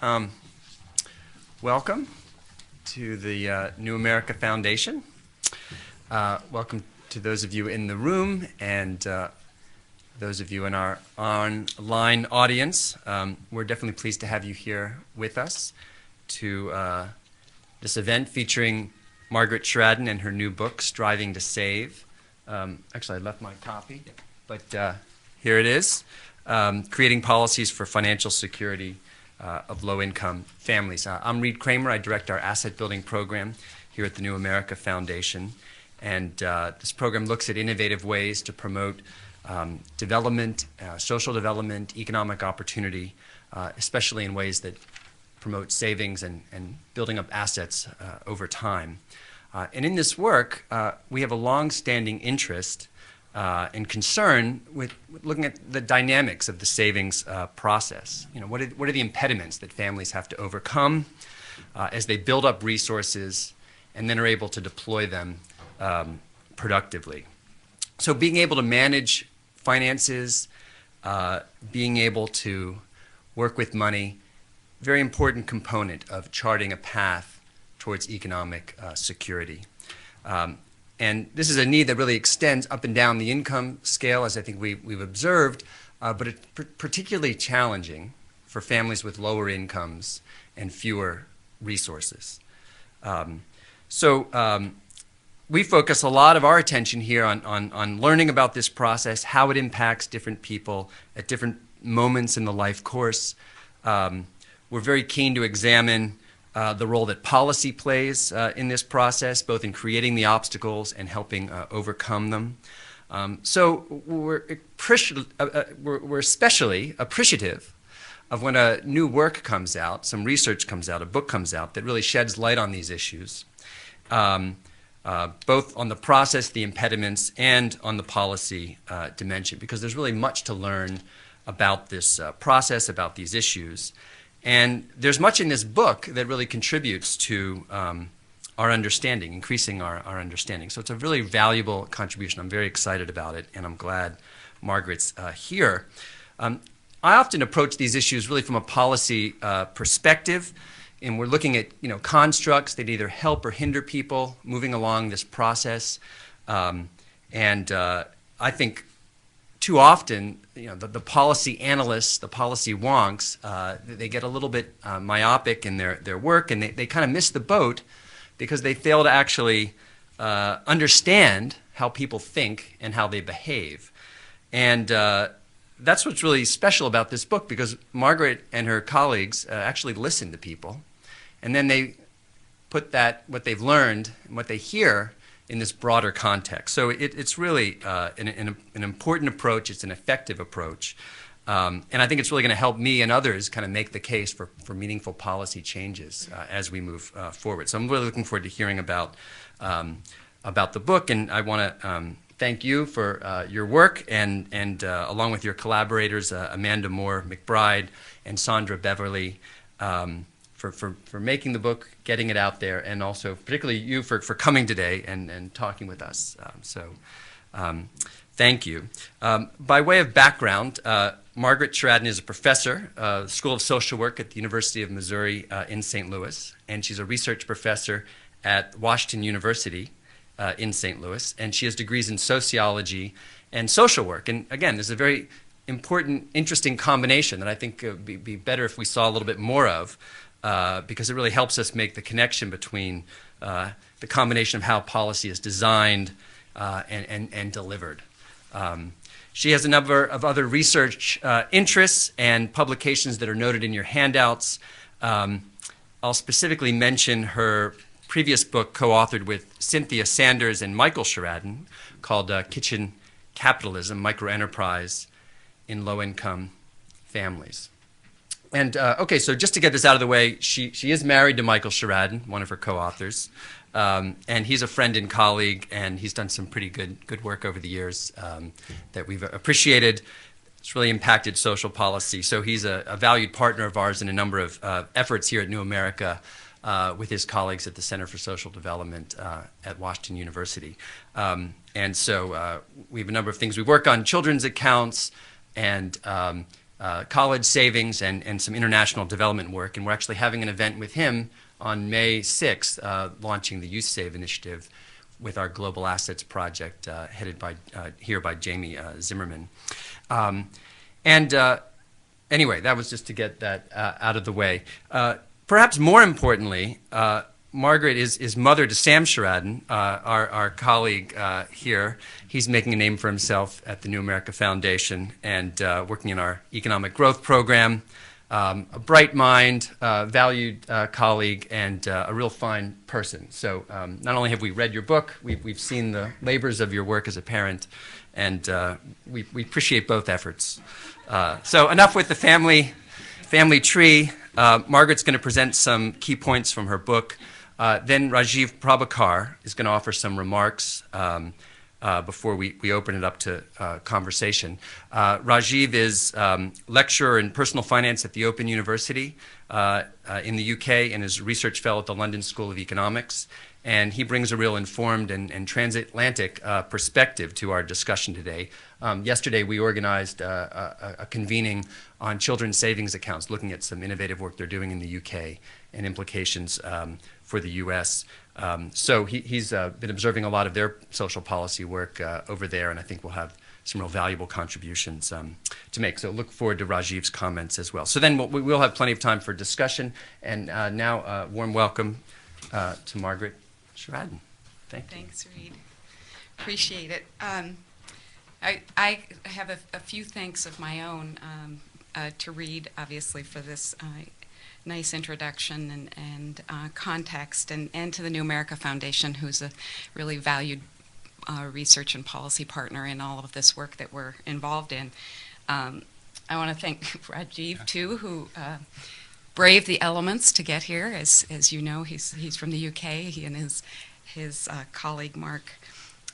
Um, Welcome to the New America Foundation. Welcome to those of you in the room and those of you in our online audience. We're definitely pleased to have you here with us to this event featuring Margaret Sherraden and her new book, Striving to Save. Actually, I left my copy, but here it is, Creating Policies for Financial Security of Low-Income Families. I'm Reed Kramer. I direct our asset building program here at the New America Foundation. And this program looks at innovative ways to promote development, social development, economic opportunity, especially in ways that promote savings and building up assets over time. And in this work, we have a long-standing interest and concern with looking at the dynamics of the savings process. You know, what are the impediments that families have to overcome as they build up resources and then are able to deploy them productively. So being able to manage finances, being able to work with money, very important component of charting a path towards economic security. And this is a need that really extends up and down the income scale, as I think we've observed, but it's particularly challenging for families with lower incomes and fewer resources. We focus a lot of our attention here on learning about this process, how it impacts different people at different moments in the life course. We're very keen to examine the role that policy plays in this process, both in creating the obstacles and helping overcome them. So we're especially appreciative of when a new work comes out, some research comes out, a book comes out that really sheds light on these issues, both on the process, the impediments, and on the policy dimension, because there's really much to learn about this process, about these issues. And there's much in this book that really contributes to our understanding, increasing our understanding. So it's a really valuable contribution. I'm very excited about it, and I'm glad Margaret's here. I often approach these issues really from a policy perspective, and we're looking at constructs that either help or hinder people moving along this process. I think too often, the policy analysts, the policy wonks, they get a little bit myopic in their work, and they kind of miss the boat because they fail to actually understand how people think and how they behave. And that's what's really special about this book, because Margaret and her colleagues actually listen to people, and then they put what they've learned and what they hear in this broader context. So it's really an important approach. It's an effective approach. And I think it's really going to help me and others kind of make the case for meaningful policy changes as we move forward. So I'm really looking forward to hearing about the book. And I want to thank you for your work and along with your collaborators, Amanda Moore, McBride, and Sondra Beverly, for making the book, getting it out there, and also particularly you for coming today and talking with us. Thank you. By way of background, Margaret Sherraden is a professor, School of Social Work at the University of Missouri in St. Louis, and she's a research professor at Washington University in St. Louis, and she has degrees in sociology and social work. And again, there's a very important, interesting combination that I think would be better if we saw a little bit more of, because it really helps us make the connection between the combination of how policy is designed and delivered. She has a number of other research interests and publications that are noted in your handouts. I'll specifically mention her previous book co-authored with Cynthia Sanders and Michael Sherraden called Kitchen Capitalism, Microenterprise in Low-Income Families. And okay, so just to get this out of the way, she is married to Michael Sherraden, one of her co-authors, and he's a friend and colleague, and he's done some pretty good work over the years that we've appreciated. It's really impacted social policy. So he's a valued partner of ours in a number of efforts here at New America with his colleagues at the Center for Social Development at Washington University. And so we have a number of things. We work on children's accounts and college savings and some international development work. And we're actually having an event with him on May 6th, launching the Youth Save initiative with our Global Assets Project, headed by here by Jamie Zimmerman. Anyway, that was just to get that out of the way. Perhaps more importantly, Margaret is mother to Sam Sherraden, our colleague here. He's making a name for himself at the New America Foundation and working in our economic growth program. A bright mind, valued colleague, and a real fine person. So not only have we read your book, we've seen the labors of your work as a parent, and we appreciate both efforts. So enough with the family tree. Margaret's going to present some key points from her book. Then Rajiv Prabhakar is going to offer some remarks before we open it up to conversation. Rajiv is lecturer in personal finance at the Open University in the UK and is research fellow at the London School of Economics. And he brings a real informed and transatlantic perspective to our discussion today. Yesterday we organized a convening on children's savings accounts, looking at some innovative work they're doing in the UK and implications for the US. So he's been observing a lot of their social policy work over there, and I think we'll have some real valuable contributions to make. So look forward to Rajiv's comments as well. So then we'll have plenty of time for discussion. And now, warm welcome to Margaret Sherraden. Thank you. Thanks, Reed. Appreciate it. I have a few thanks of my own to Reed, obviously, for this nice introduction and context, and to the New America Foundation, who's a really valued research and policy partner in all of this work that we're involved in. I want to thank Rajiv, too, who braved the elements to get here. As you know, he's from the UK. He and his colleague Mark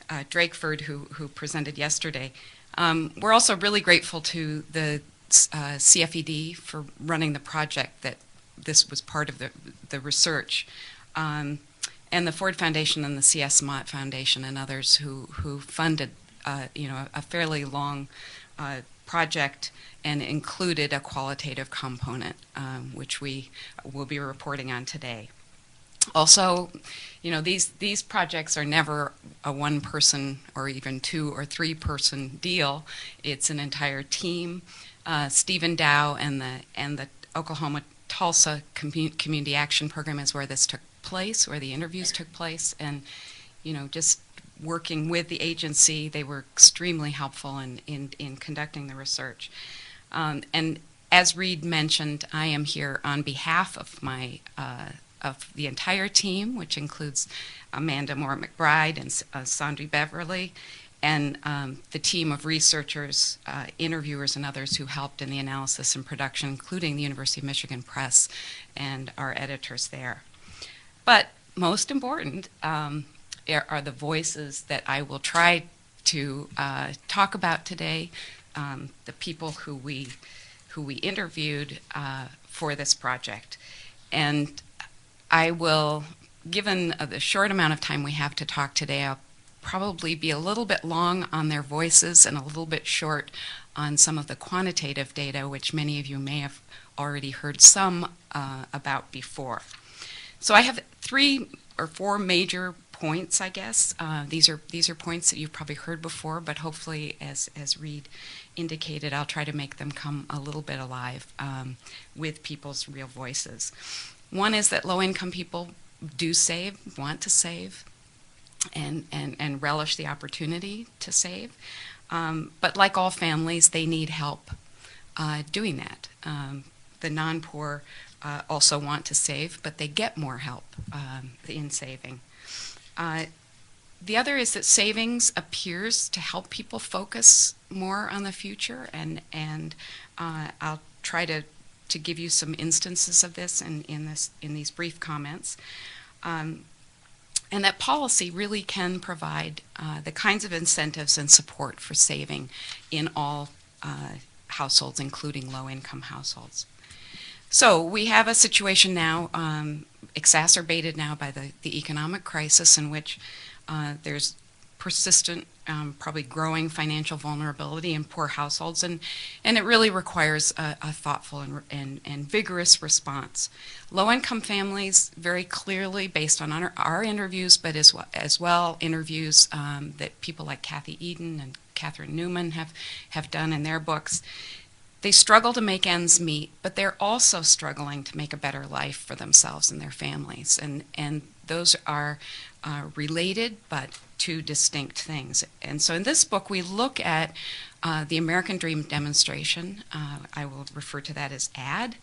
Drakeford, who presented yesterday. We're also really grateful to the CFED for running the project that this was part of the research, and the Ford Foundation and the C.S. Mott Foundation and others who funded a fairly long project and included a qualitative component, which we will be reporting on today. Also, these projects are never a one-person or even two- or three-person deal. It's an entire team. Stephen Dow and the Oklahoma Tulsa Community Action Program is where this took place, where the interviews took place, and just working with the agency, they were extremely helpful in conducting the research. And as Reed mentioned, I am here on behalf of of the entire team, which includes Amanda Moore McBride and Sondra Beverly, and the team of researchers, interviewers, and others who helped in the analysis and production, including the University of Michigan Press and our editors there. But most important are the voices that I will try to talk about today, the people who we interviewed for this project. And I will, given the short amount of time we have to talk today, I'll probably be a little bit long on their voices and a little bit short on some of the quantitative data, which many of you may have already heard some about before. So I have 3 or 4 major points, I guess. These are points that you've probably heard before, but hopefully, as Reed indicated, I'll try to make them come a little bit alive with people's real voices. One is that low-income people do save, want to save, and relish the opportunity to save. But like all families, they need help doing that. The non-poor also want to save, but they get more help in saving. The other is that savings appears to help people focus more on the future, and I'll try to give you some instances of this in these brief comments. And that policy really can provide the kinds of incentives and support for saving in all households, including low-income households. So we have a situation now, exacerbated now by the economic crisis, in which there's persistent, probably growing financial vulnerability in poor households, and it really requires a thoughtful and vigorous response. Low-income families, very clearly, based on our interviews, but as well interviews that people like Kathy Eden and Catherine Newman have done in their books, they struggle to make ends meet, but they're also struggling to make a better life for themselves and their families. And those are related, but two distinct things. And so in this book, we look at the American Dream demonstration. I will refer to that as ADD.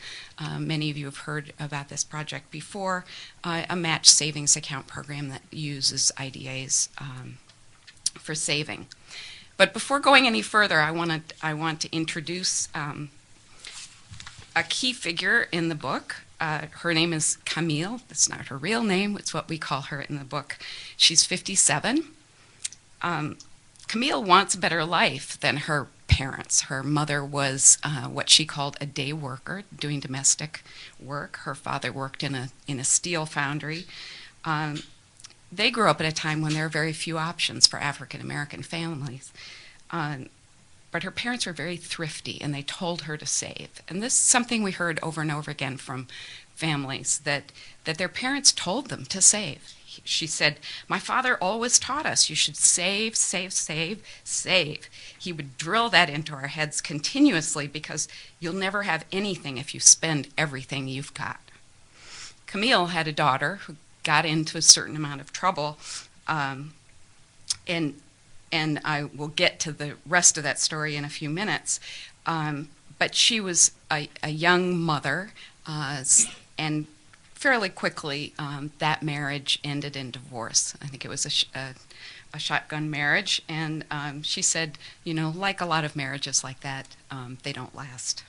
Many of you have heard about this project before, a match savings account program that uses IDAs for saving. But before going any further, I want to introduce a key figure in the book. Her name is Camille. That's not her real name. It's what we call her in the book. She's 57. Camille wants a better life than her parents. Her mother was what she called a day worker, doing domestic work. Her father worked in a steel foundry. They grew up at a time when there were very few options for African American families. But her parents were very thrifty, and they told her to save. And this is something we heard over and over again from families, that their parents told them to save. She said, "My father always taught us you should save, save, save, save." He would drill that into our heads continuously, because you'll never have anything if you spend everything you've got. Camille had a daughter who got into a certain amount of trouble, and I will get to the rest of that story in a few minutes. But she was a young mother, and fairly quickly that marriage ended in divorce. I think it was a shotgun marriage, and she said, like a lot of marriages like that, they don't last.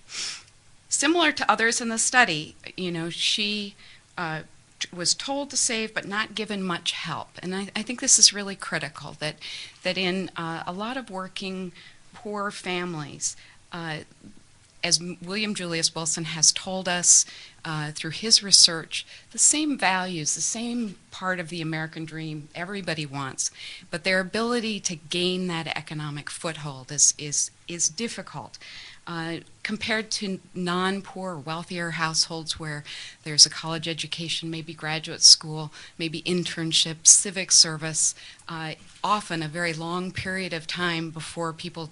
Similar to others in the study, she was told to save but not given much help. And I think this is really critical, that in a lot of working poor families, as William Julius Wilson has told us through his research, the same values, the same part of the American dream everybody wants, but their ability to gain that economic foothold is difficult. Compared to non-poor, wealthier households where there's a college education, maybe graduate school, maybe internship, civic service, often a very long period of time before people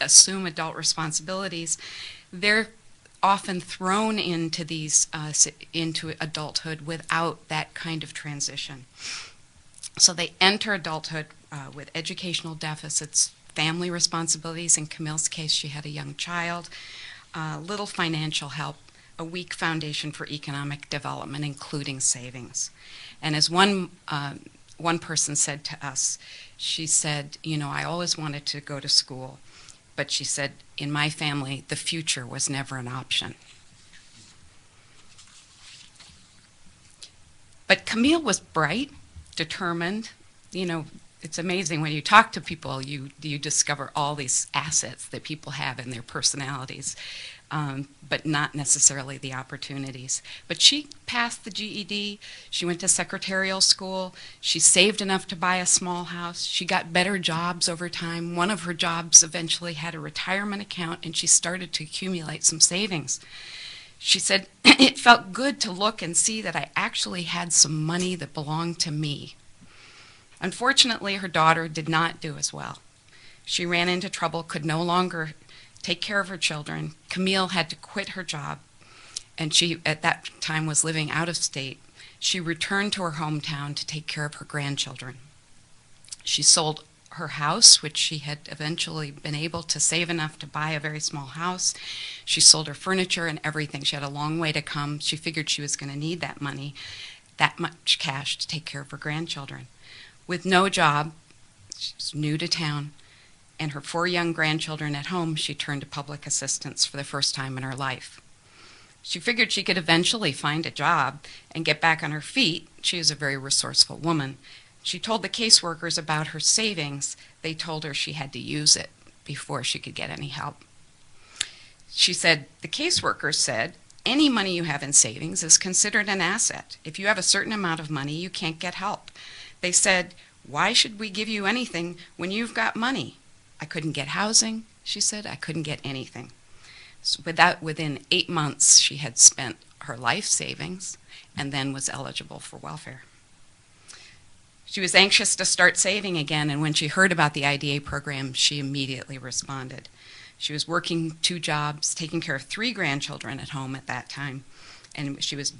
assume adult responsibilities, they're often thrown into into adulthood without that kind of transition. So they enter adulthood with educational deficits, family responsibilities. In Camille's case, she had a young child, little financial help, a weak foundation for economic development, including savings. And as one person said to us, she said, I always wanted to go to school, but she said, in my family, the future was never an option. But Camille was bright, determined. It's amazing when you talk to people, you discover all these assets that people have in their personalities, but not necessarily the opportunities. But she passed the GED, she went to secretarial school, she saved enough to buy a small house, she got better jobs over time. One of her jobs eventually had a retirement account, and she started to accumulate some savings. She said, "It felt good to look and see that I actually had some money that belonged to me." Unfortunately, her daughter did not do as well. She ran into trouble, could no longer take care of her children. Camille had to quit her job, and she, at that time, was living out of state. She returned to her hometown to take care of her grandchildren. She sold her house, which she had eventually been able to save enough to buy a very small house. She sold her furniture and everything. She had a long way to come. She figured she was going to need that money, that much cash, to take care of her grandchildren. With no job, she's new to town, and her 4 young grandchildren at home, she turned to public assistance for the first time in her life. She figured she could eventually find a job and get back on her feet. She was a very resourceful woman. She told the caseworkers about her savings. They told her she had to use it before she could get any help. She said, the caseworkers said, any money you have in savings is considered an asset. If you have a certain amount of money, you can't get help. They said, Why should we give you anything when you've got money? I couldn't get housing, she said. I couldn't get anything. So within 8 months, she had spent her life savings and then was eligible for welfare. She was anxious to start saving again, and when she heard about the IDA program, she immediately responded. She was working 2 jobs, taking care of 3 grandchildren at home at that time, and she was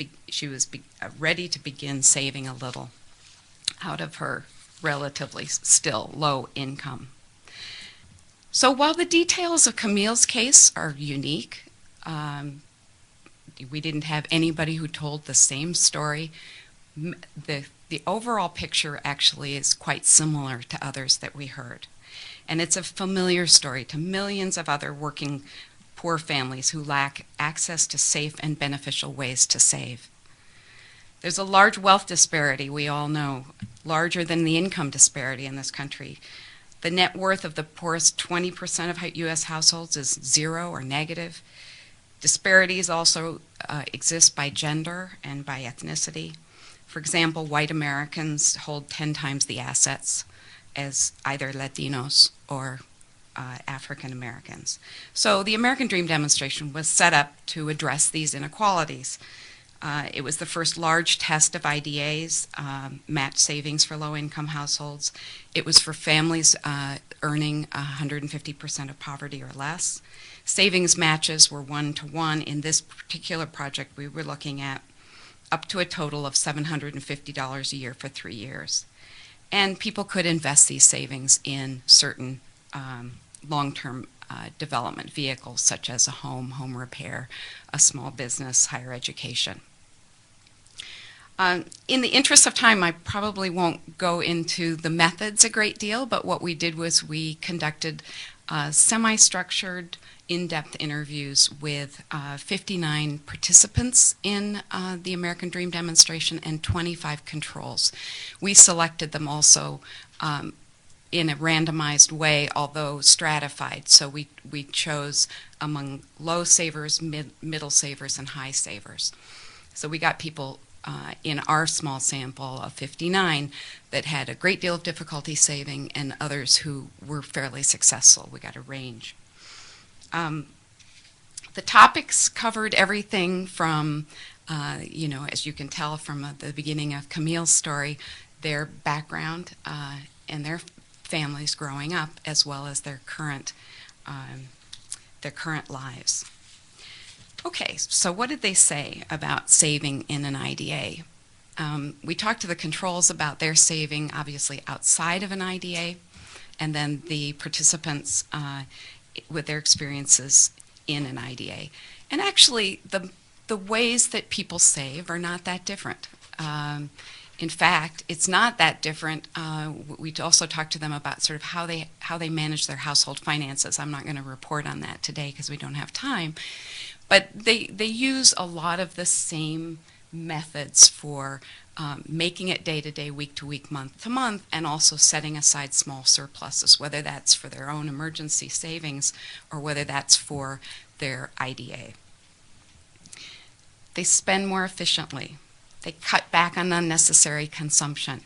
ready to begin saving a little out of her relatively still low income. So while the details of Camille's case are unique, we didn't have anybody who told the same story. The overall picture actually is quite similar to others that we heard. And it's a familiar story to millions of other working poor families who lack access to safe and beneficial ways to save. There's a large wealth disparity, we all know, larger than the income disparity in this country. The net worth of the poorest 20% of U.S. households is 0 or negative. Disparities also exist by gender and by ethnicity. For example, white Americans hold 10 times the assets as either Latinos or African Americans. So the American Dream Demonstration was set up to address these inequalities. It was the first large test of IDAs, match savings for low-income households. It was for families earning 150% of poverty or less. Savings matches were 1-to-1. In this particular project we were looking at up to a total of $750 a year for 3 years. And people could invest these savings in certain long-term development vehicles, such as a home repair, a small business, higher education. In the interest of time, I probably won't go into the methods a great deal, but what we did was we conducted semi-structured, in-depth interviews with 59 participants in the American Dream Demonstration and 25 controls. We selected them also in a randomized way, although stratified. So we chose among low savers, middle savers, and high savers. So we got people in our small sample of 59 that had a great deal of difficulty saving and others who were fairly successful. We got a range. The topics covered everything from, as you can tell from the beginning of Camille's story, their background and their families growing up, as well as their current lives. Okay, so what did they say about saving in an IDA? We talked to the controls about their saving, obviously outside of an IDA, and then the participants with their experiences in an IDA. And actually, the ways that people save are not that different. In fact, it's not that different. We also talked to them about sort of how they manage their household finances. I'm not going to report on that today because we don't have time. But they use a lot of the same methods for making it day-to-day, week-to-week, month-to-month, and also setting aside small surpluses, whether that's for their own emergency savings or whether that's for their IDA. They spend more efficiently. They cut back on unnecessary consumption.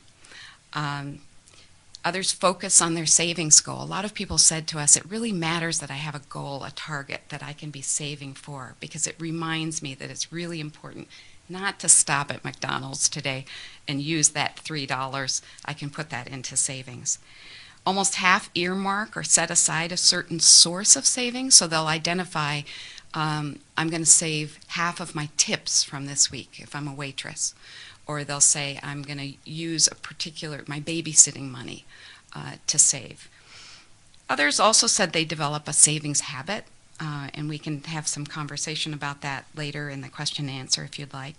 Others focus on their savings goal. A lot of people said to us, it really matters that I have a goal, a target that I can be saving for, because it reminds me that it's really important not to stop at McDonald's today and use that $3. I can put that into savings. Almost half earmark or set aside a certain source of savings, so they'll identify, I'm going to save half of my tips from this week if I'm a waitress. Or they'll say, I'm going to use my babysitting money to save. Others also said they develop a savings habit, and we can have some conversation about that later in the question and answer if you'd like.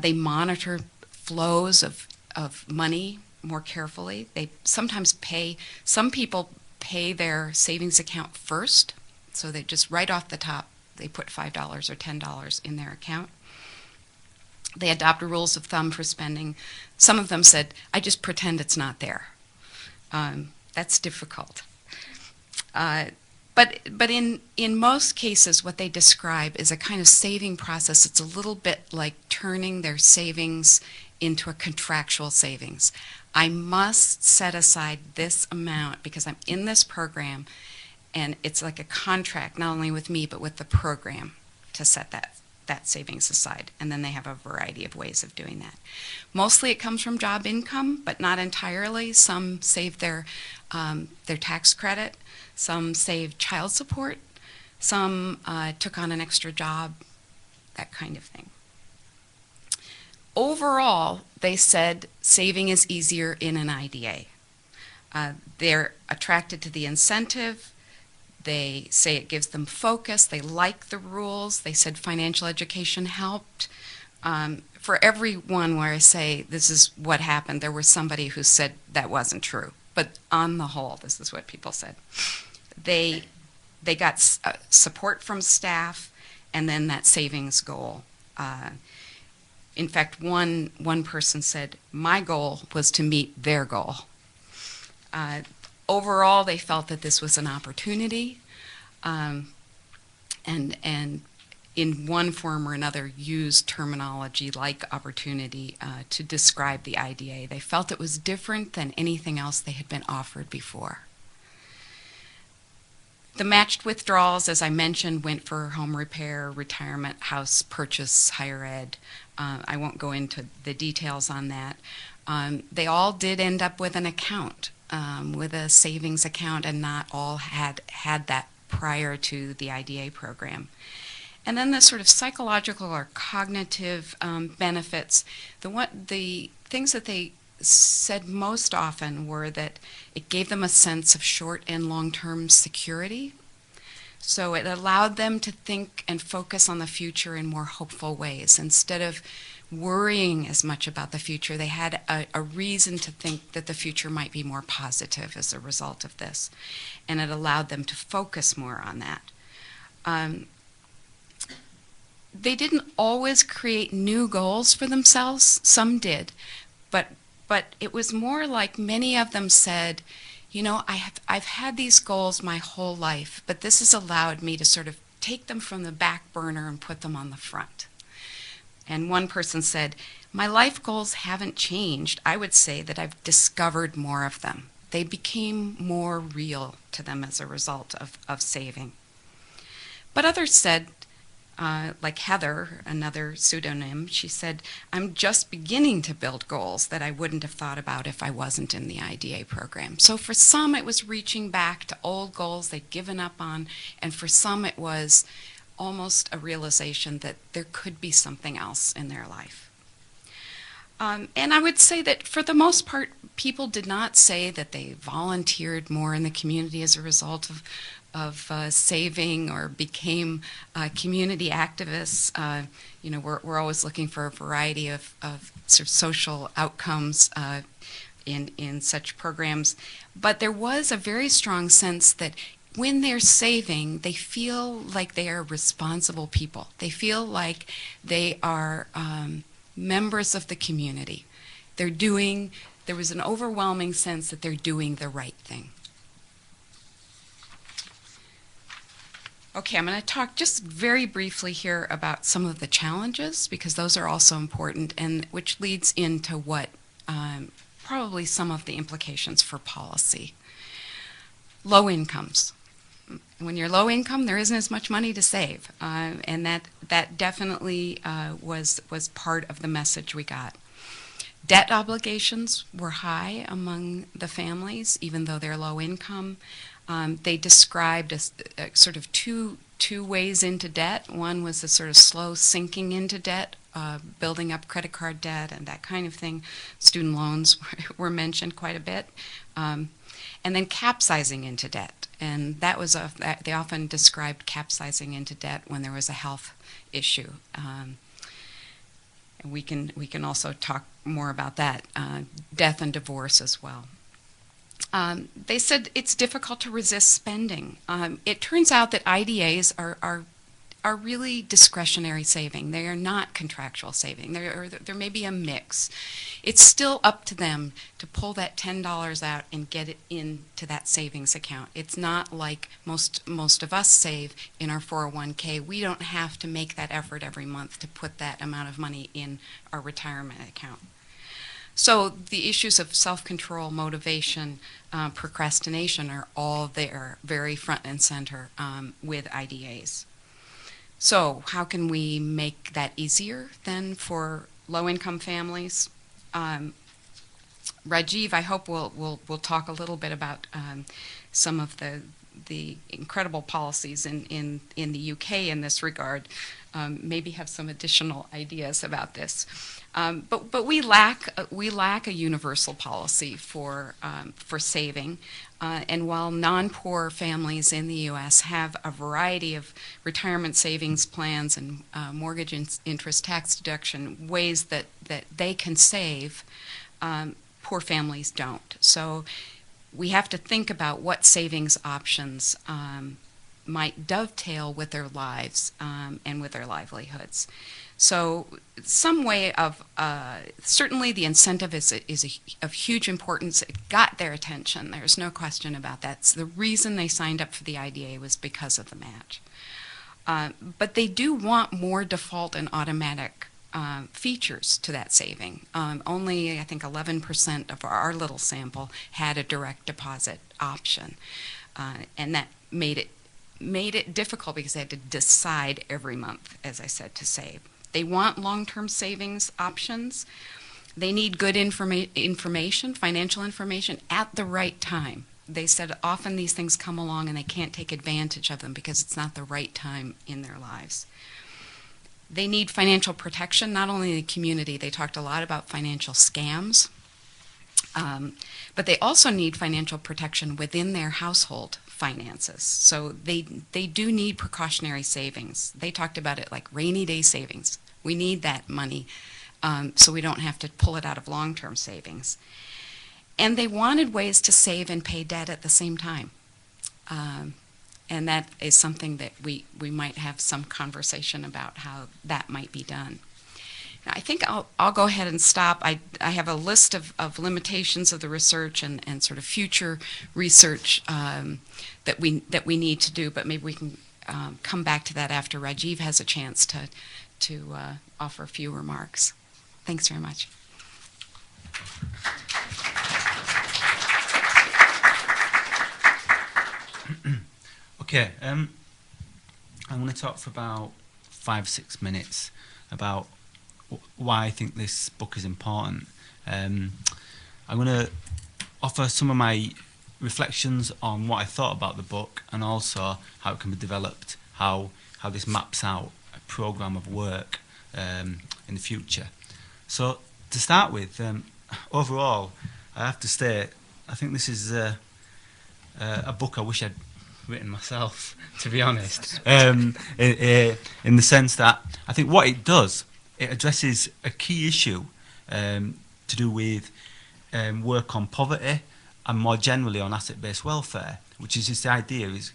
They monitor flows of money more carefully. They sometimes some people pay their savings account first, so they just right off the top, they put $5 or $10 in their account. They adopt rules of thumb for spending. Some of them said, I just pretend it's not there. That's difficult. But But in most cases, what they describe is a kind of saving process. It's a little bit like turning their savings into a contractual savings. I must set aside this amount because I'm in this program, and it's like a contract, not only with me, but with the program to set that savings aside. And then they have a variety of ways of doing that. Mostly it comes from job income, but not entirely. Some save their tax credit. Some saved child support. Some took on an extra job, that kind of thing. Overall, they said saving is easier in an IDA. They're attracted to the incentive. They say it gives them focus. They like the rules. They said financial education helped. For every one where I say this is what happened, there was somebody who said that wasn't true. But on the whole, this is what people said. They got support from staff, and then that savings goal. In fact, one person said, my goal was to meet their goal. Overall, they felt that this was an opportunity, and in one form or another used terminology like opportunity to describe the IDA. They felt it was different than anything else they had been offered before. The matched withdrawals, as I mentioned, went for home repair, retirement, house purchase, higher ed. I won't go into the details on that. They all did end up with an account, with a savings account, and not all had that prior to the IDA program. And then the sort of psychological or cognitive benefits, the things that they said most often were that it gave them a sense of short and long-term security. So it allowed them to think and focus on the future in more hopeful ways. Instead of worrying as much about the future, they had a reason to think that the future might be more positive as a result of this. And it allowed them to focus more on that. They didn't always create new goals for themselves. Some did. But it was more like many of them said, you know, I've had these goals my whole life, but this has allowed me to sort of take them from the back burner and put them on the front. And one person said, my life goals haven't changed. I would say that I've discovered more of them. They became more real to them as a result of saving. But others said, like Heather, another pseudonym, she said, I'm just beginning to build goals that I wouldn't have thought about if I wasn't in the IDA program. So for some, it was reaching back to old goals they'd given up on, and for some, it was almost a realization that there could be something else in their life. And I would say that for the most part, people did not say that they volunteered more in the community as a result of saving or became community activists. You know, we're always looking for a variety of sort of social outcomes in such programs. But there was a very strong sense that when they're saving, they feel like they are responsible people. They feel like they are members of the community. There was an overwhelming sense that they're doing the right thing. Okay, I'm going to talk just very briefly here about some of the challenges, because those are also important, and which leads into what probably some of the implications for policy. Low incomes. When you're low income, there isn't as much money to save, and that definitely was part of the message we got. Debt obligations were high among the families, even though they're low income. They described a sort of two ways into debt. One was a sort of slow sinking into debt, building up credit card debt and that kind of thing. Student loans were mentioned quite a bit. And then capsizing into debt. And that was they often described capsizing into debt when there was a health issue. And we can also talk more about that. Death and divorce as well. They said it's difficult to resist spending. It turns out that IDAs are are really discretionary saving. They are not contractual saving. There may be a mix. It's still up to them to pull that $10 out and get it into that savings account. It's not like most of us save in our 401k. We don't have to make that effort every month to put that amount of money in our retirement account. So the issues of self-control, motivation, procrastination are all there, very front and center with IDAs. So how can we make that easier then for low-income families? Rajiv, I hope we'll talk a little bit about some of the incredible policies in the UK in this regard. Maybe have some additional ideas about this. But we lack a universal policy for saving, and while non-poor families in the U.S. have a variety of retirement savings plans and mortgage interest tax deduction ways that they can save, poor families don't. So we have to think about what savings options might dovetail with their lives and with their livelihoods. So some way of, certainly the incentive is of huge importance. It got their attention. There's no question about that. So the reason they signed up for the IDA was because of the match. But they do want more default and automatic features to that saving. Only, I think, 11% of our little sample had a direct deposit option. And that made it difficult because they had to decide every month, as I said, to save. They want long-term savings options. They need good information, financial information, at the right time. They said often these things come along and they can't take advantage of them because it's not the right time in their lives. They need financial protection, not only in the community. They talked a lot about financial scams, but they also need financial protection within their household finances. So they do need precautionary savings. They talked about it like rainy day savings. We need that money so we don't have to pull it out of long-term savings. And they wanted ways to save and pay debt at the same time. And that is something that we might have some conversation about how that might be done. Now, I think I'll go ahead and stop. I have a list of limitations of the research and sort of future research that we need to do, but maybe we can come back to that after Rajiv has a chance to offer a few remarks. Thanks very much. Okay, I'm going to talk for about 5-6 minutes about why I think this book is important. I'm going to offer some of my reflections on what I thought about the book and also how it can be developed, how this maps out a programme of work in the future. So to start with, overall, I have to say, I think this is a book I wish I'd written myself, to be honest, in the sense that I think what it does, it addresses a key issue to do with work on poverty and more generally on asset-based welfare, which is this idea is,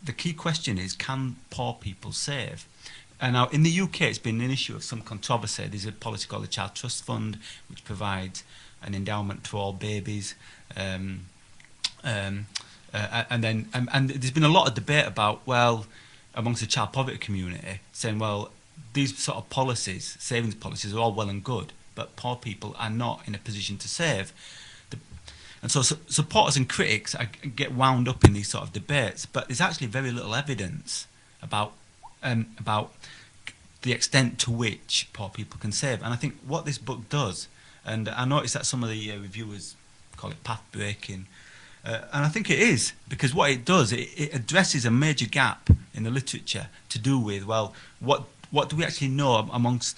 the key question is, can poor people save? And now in the UK it's been an issue of some controversy. There's a policy called the Child Trust Fund, which provides an endowment to all babies. And there's been a lot of debate about, well, amongst the child poverty community, saying, well, these sort of policies, savings policies, are all well and good, but poor people are not in a position to save. And so supporters and critics get wound up in these sort of debates, but there's actually very little evidence about the extent to which poor people can save. And I think what this book does, and I noticed that some of the reviewers call it path-breaking, and I think it is, because what it does, it addresses a major gap in the literature to do with, well, what do we actually know amongst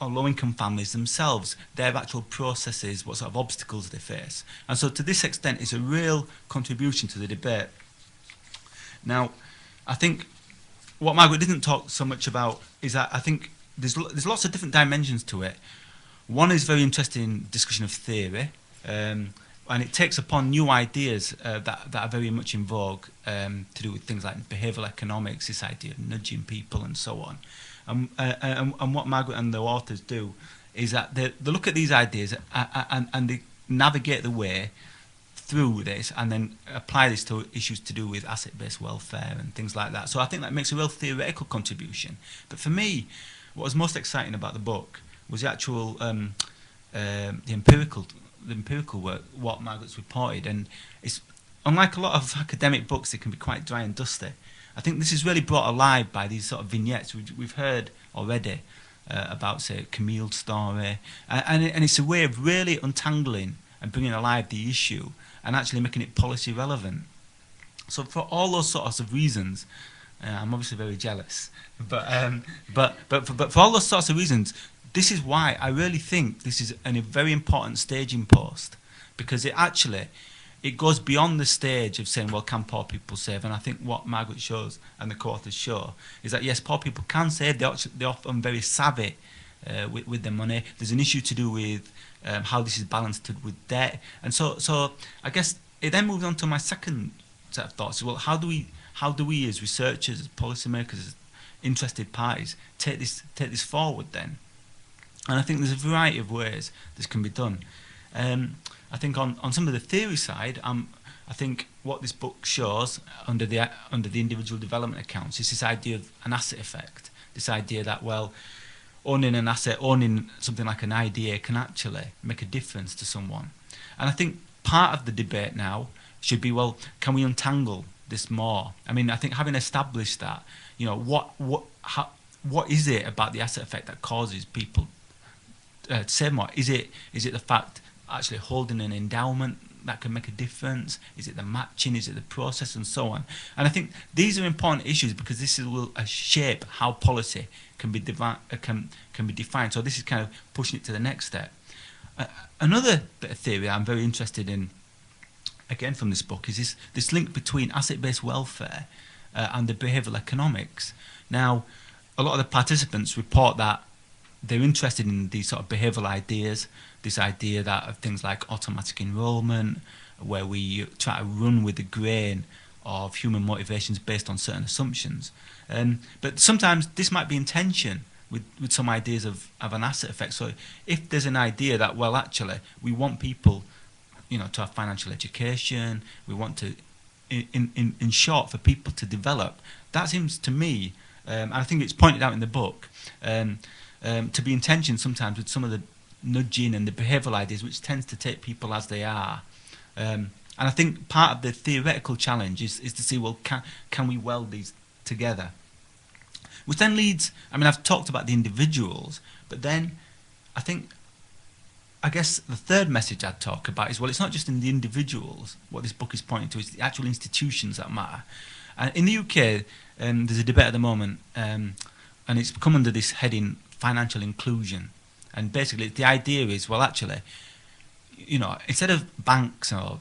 low-income families themselves, their actual processes, what sort of obstacles they face. And so to this extent, it's a real contribution to the debate. Now, I think what Margaret didn't talk so much about is that I think there's lots of different dimensions to it. One is very interesting discussion of theory, and and it takes upon new ideas that are very much in vogue to do with things like behavioural economics, this idea of nudging people and so on. And what Margaret and the authors do is that they look at these ideas and they navigate the way through this and then apply this to issues to do with asset-based welfare and things like that. So I think that makes a real theoretical contribution. But for me, what was most exciting about the book was the actual the empirical work, what Margaret's reported. And it's unlike a lot of academic books, it can be quite dry and dusty. I think this is really brought alive by these sort of vignettes we've heard already about, say, Camilles Story, and it's a way of really untangling and bringing alive the issue and actually making it policy relevant. So for all those sorts of reasons, I'm obviously very jealous, but for all those sorts of reasons, this is why I really think this is a very important staging post, because it goes beyond the stage of saying, well, can poor people save? And I think what Margaret shows and the co-authors show is that, yes, poor people can save. They're often very savvy with their money. There's an issue to do with how this is balanced with debt. And so I guess it then moves on to my second set of thoughts. Well, how do we as researchers, as policymakers, as interested parties, take this forward then? And I think there's a variety of ways this can be done. I think on some of the theory side, I think what this book shows under the individual development accounts is this idea of an asset effect. This idea that, well, owning an asset, owning something like an idea can actually make a difference to someone. And I think part of the debate now should be, well, can we untangle this more? I mean, I think having established that, you know, what is it about the asset effect that causes people to save more? Is it the fact actually holding an endowment that can make a difference? Is it the matching? Is it the process, and so on? And I think these are important issues because this will shape how policy can be defined. So this is kind of pushing it to the next step. Another bit of theory I'm very interested in, again from this book, is this link between asset-based welfare and the behavioural economics. Now, a lot of the participants report that they're interested in these sort of behavioural ideas, this idea that of things like automatic enrolment, where we try to run with the grain of human motivations based on certain assumptions. But sometimes this might be in tension with some ideas of an asset effect. So if there's an idea that, well, actually, we want people, you know, to have financial education, we want to, in short, for people to develop, that seems to me, and I think it's pointed out in the book, to be in tension sometimes with some of the nudging and the behavioural ideas, which tends to take people as they are. And I think part of the theoretical challenge is to see, well, can we weld these together? Which then leads, I mean, I've talked about the individuals, but then I guess the third message I'd talk about is, well, it's not just in the individuals, what this book is pointing to, it's the actual institutions that matter. And in the UK, there's a debate at the moment, and it's come under this heading, financial inclusion. And basically the idea is, well, actually, you know, instead of banks or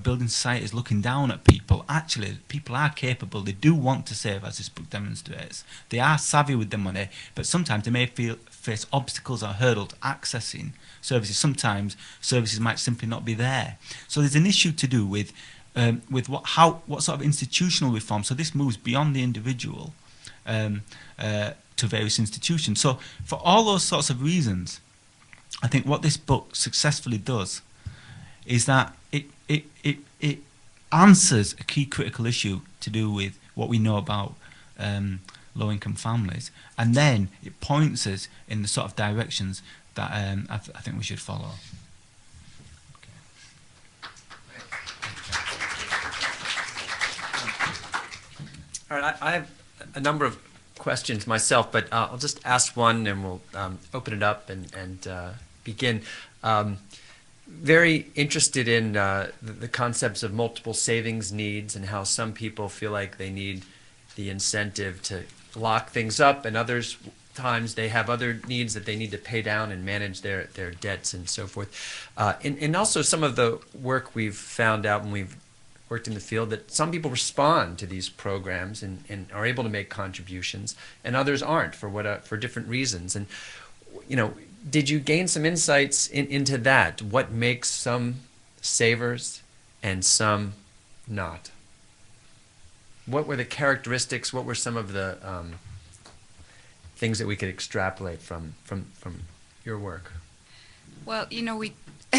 building societies looking down at people, actually people are capable, they do want to save, as this book demonstrates. They are savvy with their money, but sometimes they may face obstacles or hurdles accessing services. Sometimes services might simply not be there. So there's an issue to do with what sort of institutional reform. So this moves beyond the individual to various institutions. So for all those sorts of reasons, I think what this book successfully does is that it answers a key critical issue to do with what we know about low-income families, and then it points us in the sort of directions that I think we should follow. All right, I have a number of questions myself, but I'll just ask one and we'll open it up and begin. Very interested in the concepts of multiple savings needs and how some people feel like they need the incentive to lock things up, and others times they have other needs that they need to pay down and manage their debts and so forth. And also some of the work we've found out when we've worked in the field, that some people respond to these programs and are able to make contributions, and others aren't for different reasons. And you know, did you gain some insights into that? What makes some savers and some not. What were the characteristics? What were some of the things that we could extrapolate from your work? Well, we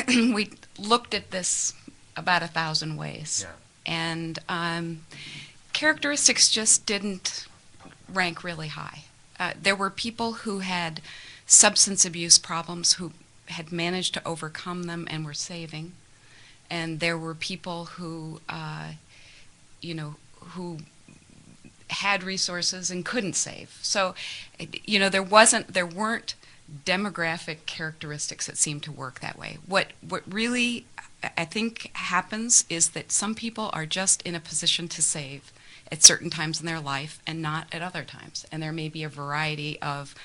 we looked at this about 1,000 ways, Yeah. and characteristics just didn't rank really high. There were people who had substance abuse problems who had managed to overcome them and were saving, and there were people who, who had resources and couldn't save. So, there weren't demographic characteristics that seemed to work that way. What really I think happens is that some people are just in a position to save at certain times in their life and not at other times. And there may be a variety of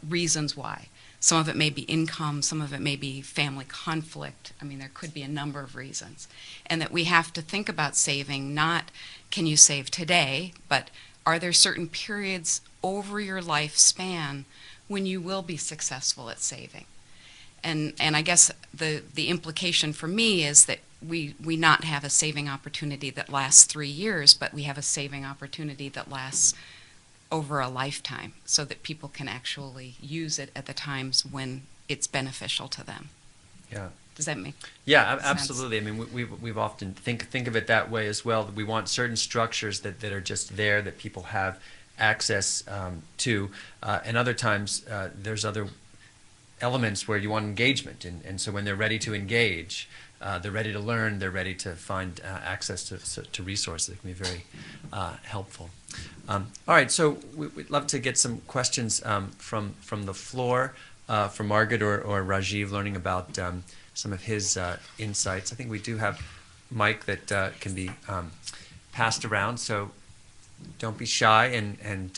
reasons why. Some of it may be income, some of it may be family conflict. I mean, there could be a number of reasons. And that we have to think about saving, not can you save today, but are there certain periods over your lifespan when you will be successful at saving? And I guess the implication for me is that we not have a saving opportunity that lasts 3 years, but we have a saving opportunity that lasts over a lifetime, so that people can actually use it at the times when it's beneficial to them. Yeah. Does that make Yeah, sense? absolutely. I mean, we've often think of it that way as well. We want certain structures that are just there, that people have access to, and other times there's other elements where you want engagement, and so when they're ready to engage, they're ready to learn, they're ready to find access to resources that can be very helpful. All right, so we'd love to get some questions from the floor for Margaret or Rajiv, learning about some of his insights. I think we do have mic that can be passed around, so don't be shy and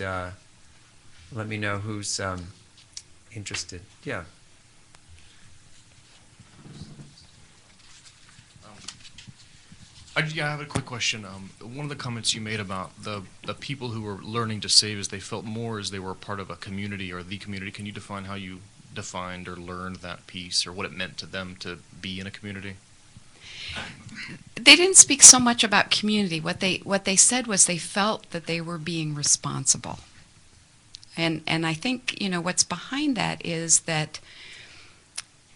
let me know who's interested. Yeah. I have a quick question. One of the comments you made about the people who were learning to save is they felt more as they were part of a community or the community. Can you define how you defined or learned that piece, or what it meant to them to be in a community? They didn't speak so much about community. What they said was they felt that they were being responsible. And I think, what's behind that is that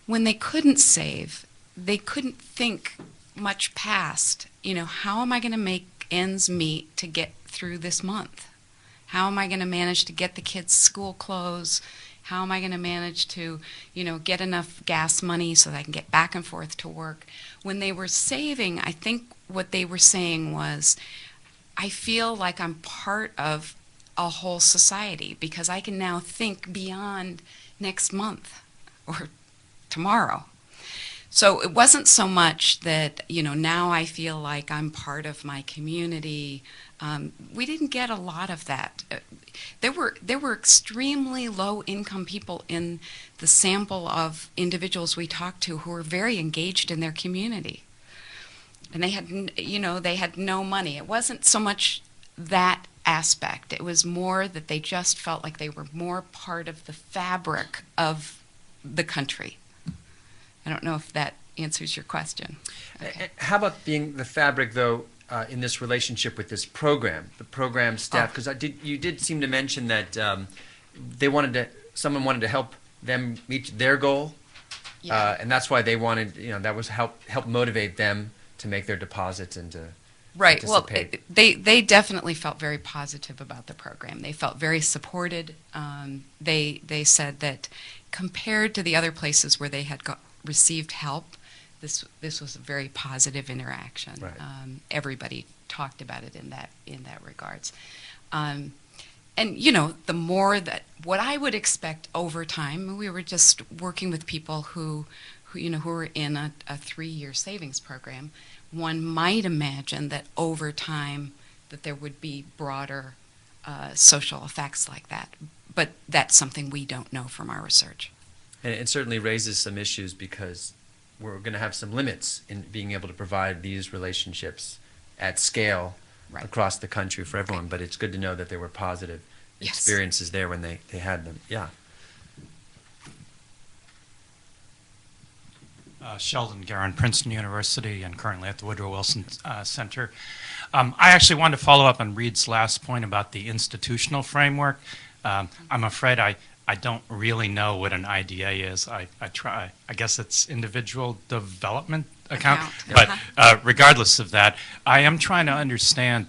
when they couldn't save, they couldn't think much past, how am I going to make ends meet to get through this month? How am I going to manage to get the kids' school clothes? How am I going to manage to, get enough gas money so that I can get back and forth to work? When they were saving, I think what they were saying was, I feel like I'm part of a whole society because I can now think beyond next month or tomorrow. So it wasn't so much that, now I feel like I'm part of my community. We didn't get a lot of that. There were extremely low-income people in the sample of individuals we talked to who were very engaged in their community. And they had no money. It wasn't so much that aspect. It was more that they just felt like they were more part of the fabric of the country. I don't know if that answers your question. Okay. How about being the fabric, though, in this relationship with this program, the program staff? Because you did seem to mention that someone wanted to help them reach their goal, Yeah. and that's why they wanted, that was help motivate them to make their deposits and to Right. Well, participate. they definitely felt very positive about the program. They felt very supported. They said that compared to the other places where they had received help, this was a very positive interaction. Right. Everybody talked about it in that regards. And the more that what I would expect over time, we were just working with people who were in a 3-year savings program. One might imagine that over time that there would be broader social effects like that, but that's something we don't know from our research. And it certainly raises some issues because we're going to have some limits in being able to provide these relationships at scale Right. across the country for everyone. Right. But it's good to know that there were positive Yes. experiences there when they had them. Yeah. Sheldon Garin, Princeton University, and currently at the Woodrow Wilson Center. I actually wanted to follow up on Reed's last point about the institutional framework. I'm afraid I don't really know what an IDA is. I guess it's individual development account. But regardless of that, I am trying to understand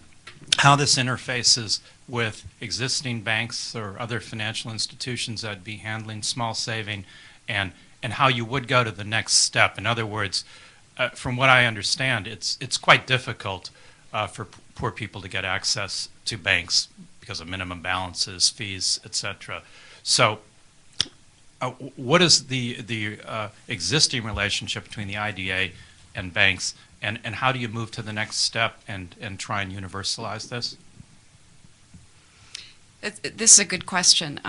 how this interfaces with existing banks or other financial institutions that would be handling small saving, and how you would go to the next step. In other words, from what I understand, it's quite difficult for poor people to get access to banks because of minimum balances, fees, etc. So what is the existing relationship between the IDA and banks, and how do you move to the next step and try and universalize this? This is a good question.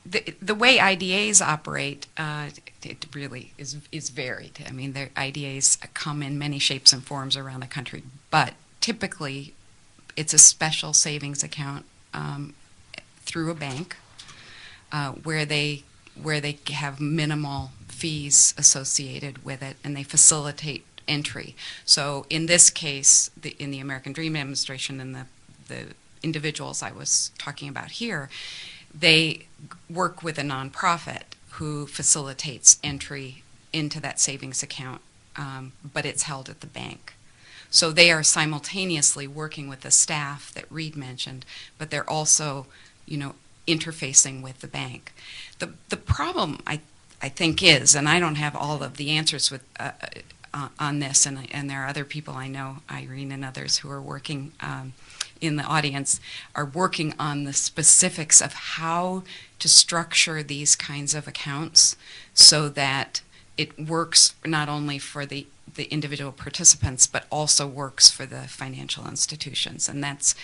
The way IDAs operate, it really is varied. I mean, their IDAs come in many shapes and forms around the country, but typically it's a special savings account through a bank where they have minimal fees associated with it, and they facilitate entry. So in this case, in the American Dream Administration and the individuals I was talking about here, they work with a nonprofit who facilitates entry into that savings account, but it's held at the bank. So they are simultaneously working with the staff that Reed mentioned, but they're also, interfacing with the bank. The problem, I think, is, and I don't have all of the answers with on this, and there are other people I know, Irene and others who are working in the audience, are working on the specifics of how to structure these kinds of accounts so that it works not only for the individual participants, but also works for the financial institutions, and that's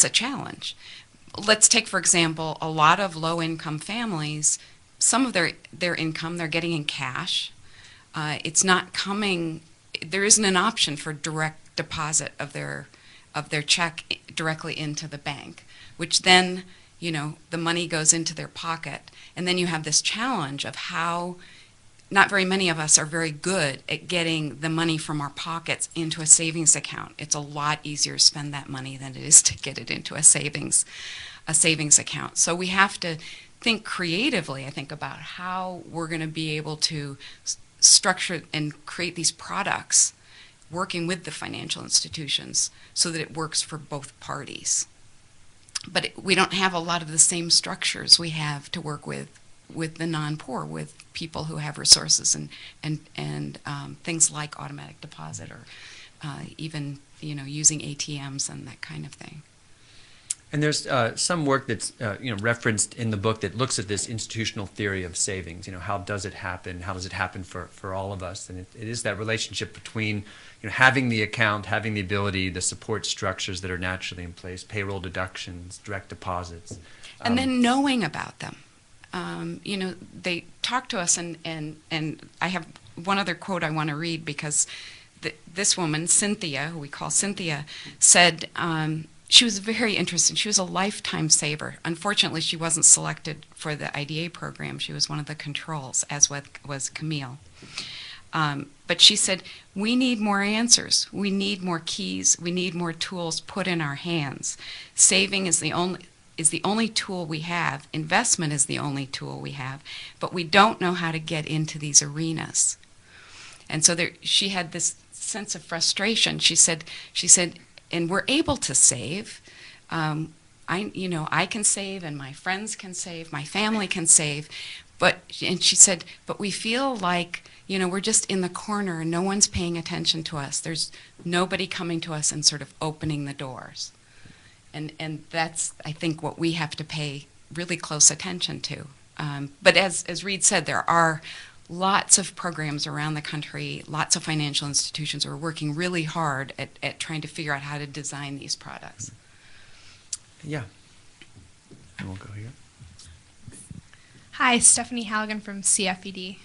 a challenge. Let's take, for example, a lot of low-income families. Some of their income they're getting in cash. It's not coming. There isn't an option for direct deposit of their check directly into the bank, which then, the money goes into their pocket. And then you have this challenge of how not very many of us are very good at getting the money from our pockets into a savings account. It's a lot easier to spend that money than it is to get it into a savings account. So we have to think creatively, I think, about how we're going to be able to structure and create these products working with the financial institutions so that it works for both parties. But we don't have a lot of the same structures we have to work with the non-poor, with people who have resources and things like automatic deposit or even using ATMs and that kind of thing. And there's some work that's referenced in the book that looks at this institutional theory of savings. How does it happen? How does it happen for all of us? And it is that relationship between having the account, having the ability, the support structures that are naturally in place, payroll deductions, direct deposits, and then knowing about them. They talk to us, and I have one other quote I want to read because this woman, Cynthia, who we call Cynthia, said. She was very interested. She was a lifetime saver. Unfortunately, she wasn't selected for the IDA program. She was one of the controls, as was Camille. But she said, we need more answers. We need more keys. We need more tools put in our hands. Saving is the only tool we have. Investment is the only tool we have. But we don't know how to get into these arenas. And so she had this sense of frustration. She said, and we're able to save. I can save, and my friends can save, my family can save, and she said, but we feel like we're just in the corner and no one's paying attention to us. There's nobody coming to us and sort of opening the doors, and that's, I think, what we have to pay really close attention to. But as Reed said, there are lots of programs around the country, lots of financial institutions are working really hard at trying to figure out how to design these products. Yeah. And we'll go here. Hi, Stephanie Halligan from CFED.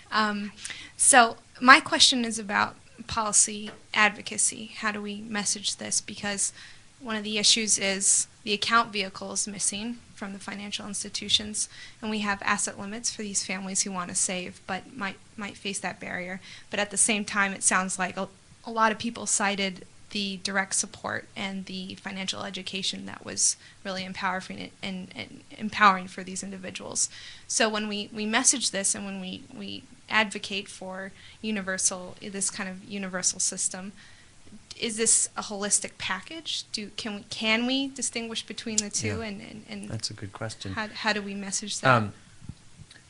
So my question is about policy advocacy. How do we message this? Because one of the issues is the account vehicle is missing from from the financial institutions, and we have asset limits for these families who want to save but might face that barrier. But at the same time, it sounds like a lot of people cited the direct support and the financial education that was really empowering and empowering for these individuals. So when we message this and when we advocate for this kind of universal system, is this a holistic package? Can we distinguish between the two? Yeah. And That's a good question. how do we message that?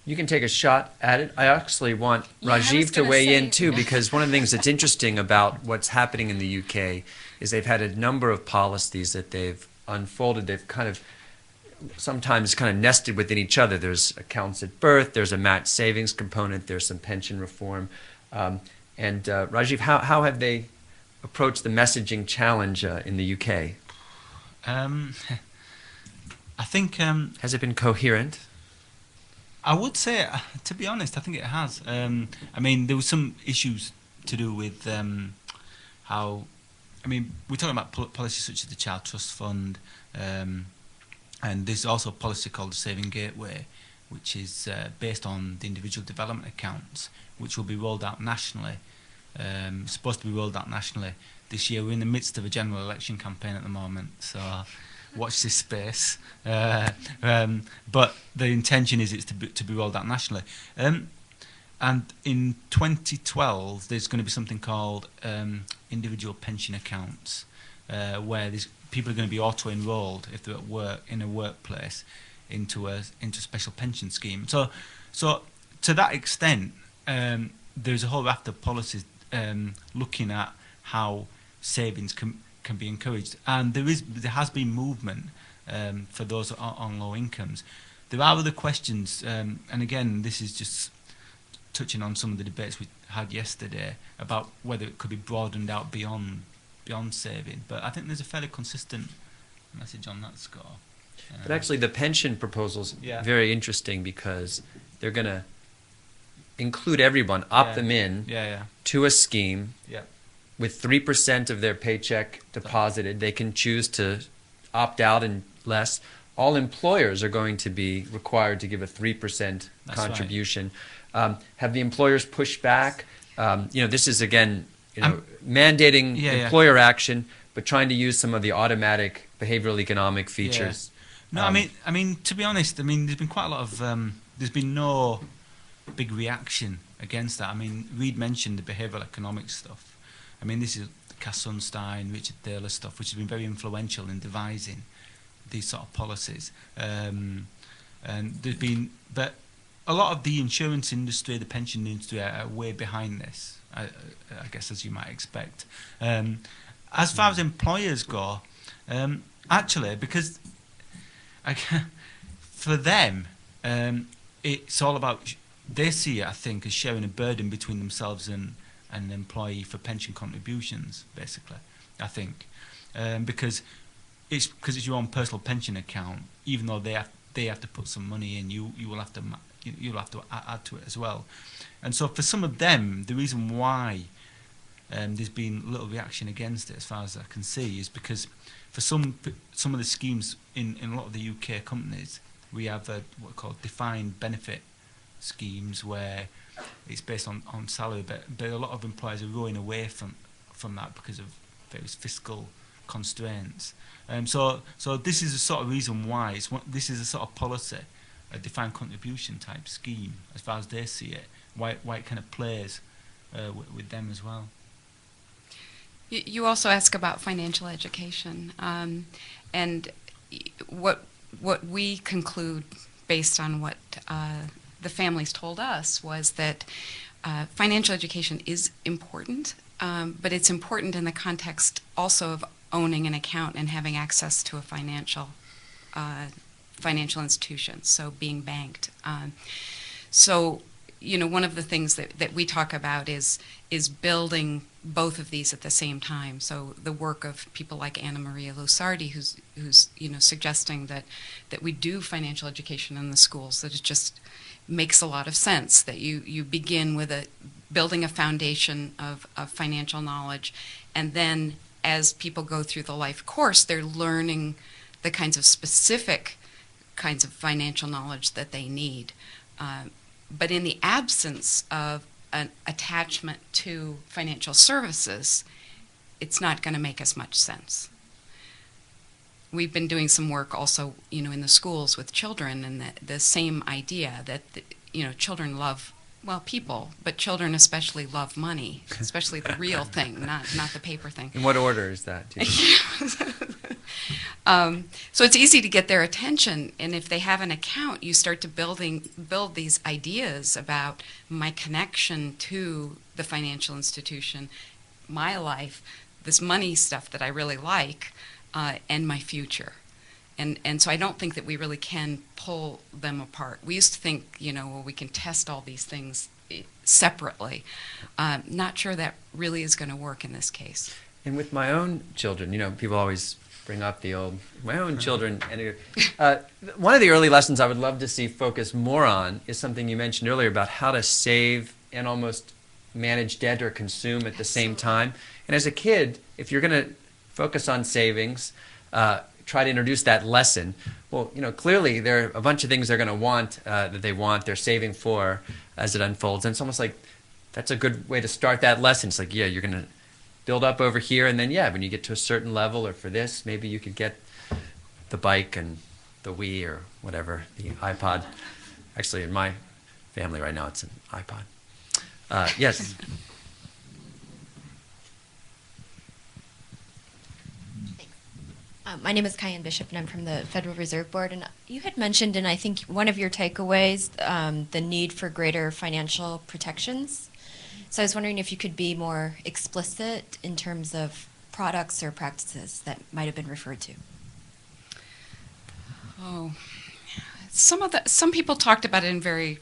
You can take a shot at it. I actually want Yeah, I was Rajiv to gonna weigh say- in too, because one of the things that's interesting about what's happening in the UK is they've had a number of policies that they've unfolded. They've kind of sometimes kind of nested within each other. There's accounts at birth, there's a match savings component, there's some pension reform. Rajiv, how have they approached the messaging challenge in the UK? I think Has it been coherent? I would say, to be honest, I think it has. I mean, there were some issues to do with how. I mean, we're talking about policies such as the Child Trust Fund, and there's also a policy called the Saving Gateway, which is based on the individual development accounts, which will be rolled out nationally. Supposed to be rolled out nationally this year. We're in the midst of a general election campaign at the moment, so watch this space. But the intention is it's to be rolled out nationally. And in 2012, there's going to be something called individual pension accounts, where people are going to be auto-enrolled if they're at work in a workplace into a special pension scheme. So to that extent, there's a whole raft of policies looking at how savings can be encouraged, and there has been movement for those on low incomes. There are other questions, and again, this is just touching on some of the debates we had yesterday about whether it could be broadened out beyond saving. But I think there's a fairly consistent message on that score. But actually, the pension proposal's very interesting because they're going to include everyone, opt them in to a scheme with 3% of their paycheck deposited. They can choose to opt out and less. All employers are going to be required to give a 3% contribution. Have the employers pushed back? This is again, mandating employer action, but trying to use some of the automatic behavioral economic features. No, I mean, to be honest, there's been quite a lot of. There's been no big reaction against that. I mean, Reid mentioned the behavioral economics stuff. I mean, this is Cass Sunstein, Richard Thaler stuff, which has been very influential in devising these sort of policies. And there's been, but a lot of the insurance industry, the pension industry are way behind this, I guess, as you might expect. As far as employers go, actually, because for them, it's all about, they see it, I think, as sharing a burden between themselves and an employee for pension contributions, basically, I think. Because it's your own personal pension account, even though they have to put some money in, you'll have to add to it as well. And so for some of them, the reason why there's been little reaction against it, as far as I can see, is because for some of the schemes in a lot of the UK companies, we have what are called defined benefit schemes where it's based on salary, but a lot of employers are rowing away from that because of various fiscal constraints. So this is the sort of reason why this is a sort of policy, a defined contribution type scheme, as far as they see it, why it kind of plays with them as well. You also ask about financial education, and what we conclude based on what the families told us was that financial education is important, but it's important in the context also of owning an account and having access to a financial institution, so being banked. So, one of the things that we talk about is building both of these at the same time. So the work of people like Anna Maria Lusardi, who's suggesting that we do financial education in the schools, that it just makes a lot of sense, that you begin with building a foundation of financial knowledge, and then as people go through the life course, they're learning the kinds of specific kinds of financial knowledge that they need. But in the absence of an attachment to financial services, it's not going to make as much sense. We've been doing some work also, in the schools with children, and the same idea that, children love, well, people, but children especially love money, especially the real thing, not the paper thing. In what order is that? So it's easy to get their attention, and if they have an account, you start to build these ideas about my connection to the financial institution, my life, this money stuff that I really like, and my future. And so I don't think that we really can pull them apart. We used to think, we can test all these things separately. Not sure that really is going to work in this case. And with my own children, people always bring up my own children. And one of the early lessons I would love to see focus more on is something you mentioned earlier about how to save and almost manage debt or consume at the same time. And as a kid, if you're going to focus on savings, try to introduce that lesson. Well, clearly there are a bunch of things they're going to want that they're saving for as it unfolds. And it's almost like that's a good way to start that lesson. It's like, you're going to build up over here, and then, when you get to a certain level, or for this, maybe you could get the bike and the Wii or whatever, the iPod. Actually, in my family right now, it's an iPod. Yes. My name is Cayenne Bishop, and I'm from the Federal Reserve Board. And you had mentioned, in I think one of your takeaways, the need for greater financial protections. So I was wondering if you could be more explicit in terms of products or practices that might have been referred to. Oh, some people talked about it in very,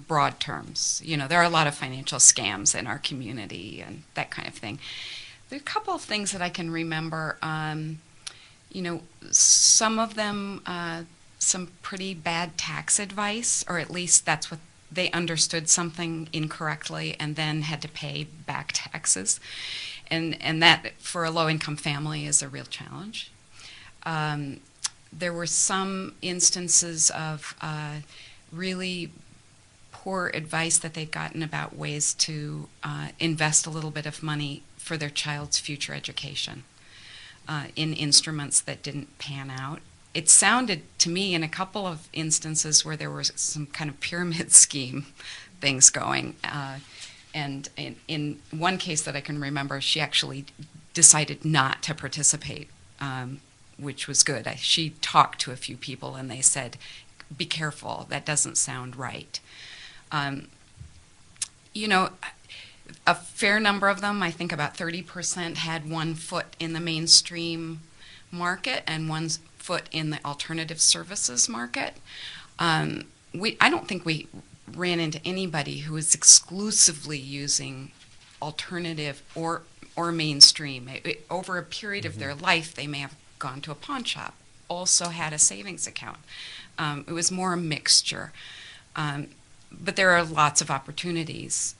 broad terms. There are a lot of financial scams in our community and that kind of thing. There are a couple of things that I can remember. Some of them, some pretty bad tax advice, or at least that's what they understood something incorrectly and then had to pay back taxes. And that, for a low-income family, is a real challenge. There were some instances of really poor advice that they'd gotten about ways to invest a little bit of money for their child's future education in instruments that didn't pan out. It sounded to me in a couple of instances where there was some kind of pyramid scheme things going. And in one case that I can remember, she actually decided not to participate, which was good. She talked to a few people and they said, be careful, that doesn't sound right. A fair number of them, I think about 30%, had one foot in the mainstream market and one foot in the alternative services market. I don't think we ran into anybody who was exclusively using alternative or mainstream. Over a period of their life, they may have gone to a pawn shop, also had a savings account. It was more a mixture. But there are lots of opportunities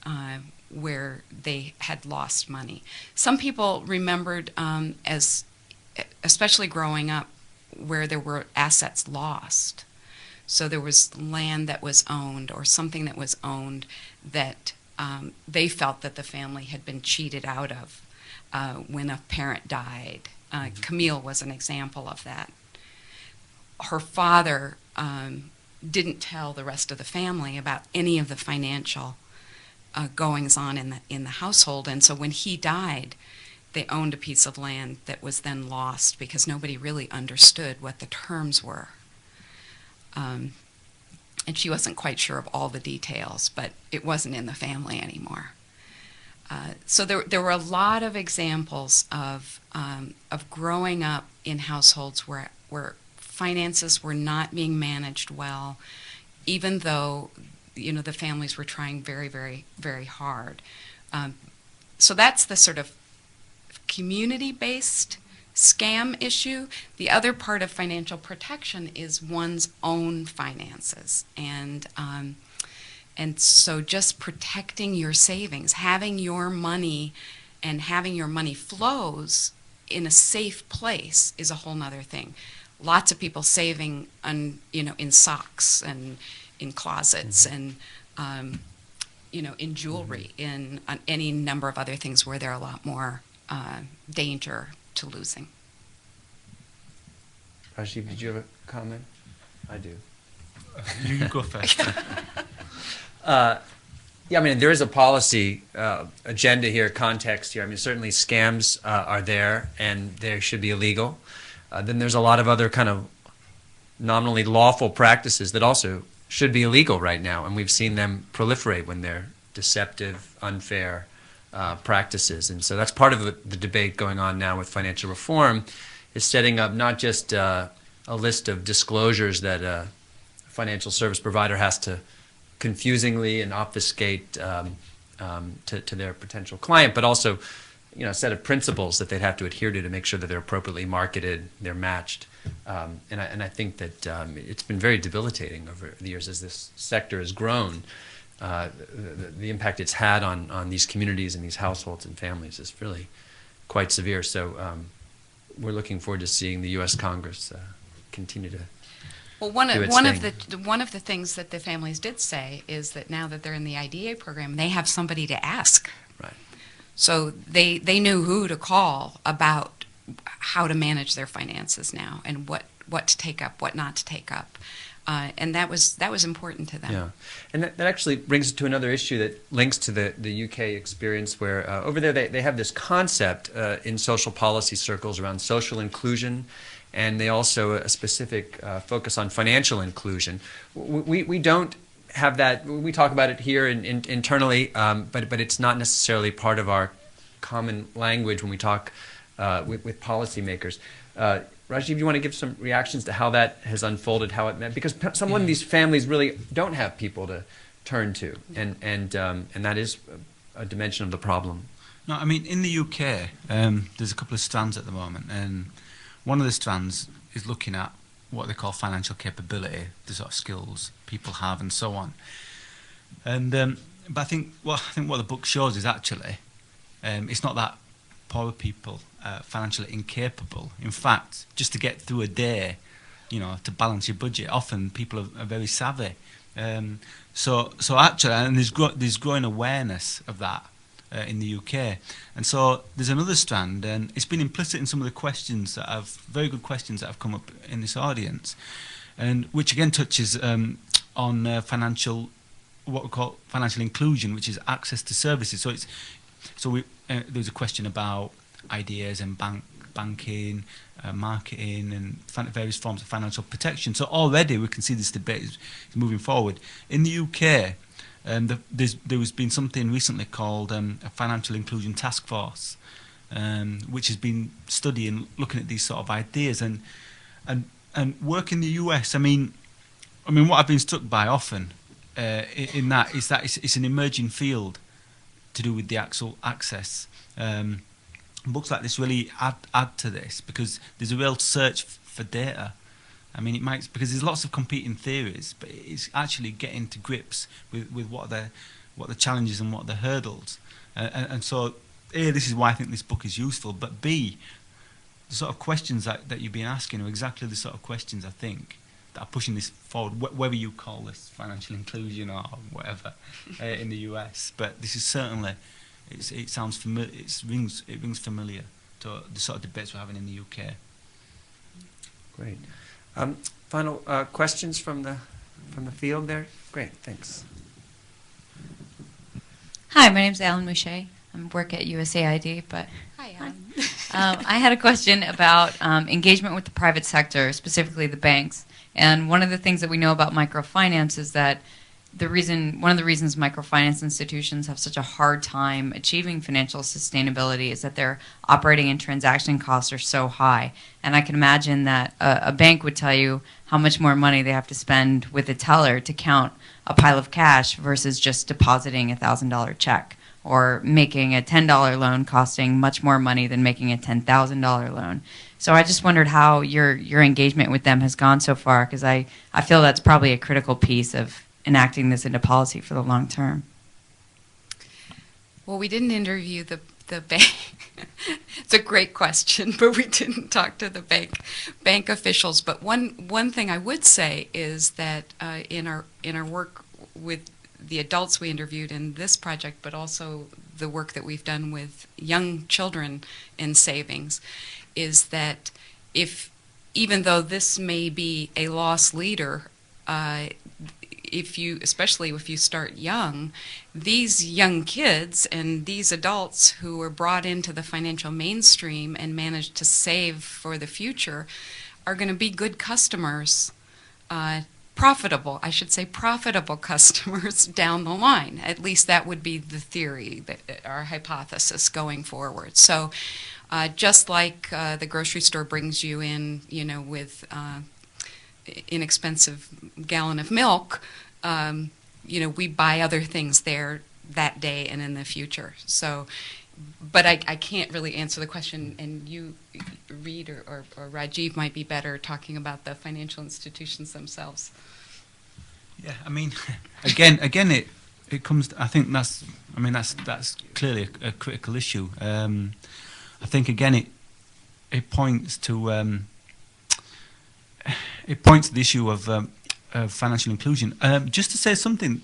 where they had lost money. Some people remembered, as especially growing up, where there were assets lost. So there was land that was owned or something that was owned that they felt that the family had been cheated out of when a parent died. Camille was an example of that. Her father didn't tell the rest of the family about any of the financial goings-on in the household, and so when he died, they owned a piece of land that was then lost because nobody really understood what the terms were. And she wasn't quite sure of all the details, but it wasn't in the family anymore. So there were a lot of examples of growing up in households where finances were not being managed well, even though the families were trying very, very, very hard. So that's the sort of community-based scam issue. The other part of financial protection is one's own finances, and so just protecting your savings, having your money and having your money flows in a safe place is a whole nother thing. lots of people saving in socks and in closets and in jewelry, in on any number of other things where there are a lot more danger to losing. Rajiv, did you have a comment? I do. You go first. Yeah, I mean, there is a policy agenda here, context here. I mean, certainly scams are there, and they should be illegal. Then there's a lot of other kind of nominally lawful practices that also should be illegal right now, and we've seen them proliferate when they're deceptive, unfair practices. And so that's part of the debate going on now with financial reform, is setting up not just a list of disclosures that a financial service provider has to confusingly and obfuscate to their potential client, but also a set of principles that they'd have to adhere to make sure that they're appropriately marketed, they're matched. And I think that it's been very debilitating over the years as this sector has grown. The impact it's had on these communities and these households and families is really quite severe. So we're looking forward to seeing the U.S. Congress continue to Well, one do its of the things that the families did say is that now that they're in the IDA program, they have somebody to ask. Right. So they knew who to call about how to manage their finances now and what to take up, what not to take up. And that was important to them. Yeah, and that actually brings us to another issue that links to the UK experience, where over there they have this concept in social policy circles around social inclusion, and they also a specific focus on financial inclusion. We don't have that. We talk about it here internally, but it's not necessarily part of our common language when we talk with policymakers. Rajiv, you want to give some reactions to how that has unfolded, how it meant? Because some of these families really don't have people to turn to, and that is a dimension of the problem. No, I mean, in the UK, there's a couple of strands at the moment, and one of the strands is looking at what they call financial capability, the sort of skills people have, and so on. And but I think what the book shows is actually it's not that poor people financially incapable. In fact, just to get through a day, to balance your budget, often people are very savvy. So actually, and there's growing awareness of that in the UK. And so there's another strand, and it's been implicit in some of the questions very good questions that have come up in this audience, and which again touches on what we call financial inclusion, which is access to services. There's a question about ideas and banking, marketing, and various forms of financial protection. So already we can see this debate is moving forward. In the UK, there's been something recently called a financial inclusion task force, which has been studying, looking at these sort of ideas and work in the US. I mean, what I've been struck by often in that is that it's an emerging field to do with the actual access. Books like this really add to this, because there's a real search for data. I mean, because there's lots of competing theories, but it's actually getting to grips with what the challenges and what the hurdles. And so, A, this is why I think this book is useful, but B, the sort of questions that you've been asking are exactly the sort of questions I think that are pushing this forward, whether you call this financial inclusion or whatever in the US. But this is certainly, it sounds familiar. It rings familiar to the sort of debates we're having in the UK. Great. Final questions from the field there? Great, thanks. Hi, my name's Alan Mouche. I work at USAID, but Hi, Alan. I had a question about engagement with the private sector, specifically the banks. And one of the things that we know about microfinance is that one of the reasons microfinance institutions have such a hard time achieving financial sustainability is that their operating and transaction costs are so high. And I can imagine that a bank would tell you how much more money they have to spend with a teller to count a pile of cash versus just depositing a $1,000 check, or making a $10 loan costing much more money than making a $10,000 loan. So I just wondered how your engagement with them has gone so far, because I feel that's probably a critical piece of enacting this into policy for the long term. Well, we didn't interview The bank. It's a great question, but we didn't talk to the bank officials. But one thing I would say is that in our work with the adults we interviewed in this project, but also the work that we've done with young children in savings, is that even though this may be a loss leader, especially if you start young, these young kids and these adults who are brought into the financial mainstream and manage to save for the future are going to be good customers, profitable customers down the line. At least that would be the theory, our hypothesis going forward. So just like the grocery store brings you in, with inexpensive gallon of milk, we buy other things there that day and in the future. So, but I can't really answer the question, and you, Reed or Rajiv, might be better talking about the financial institutions themselves. Yeah, I mean, again, it comes. I think that's clearly a critical issue. I think again, it points to the issue of financial inclusion. Just to say something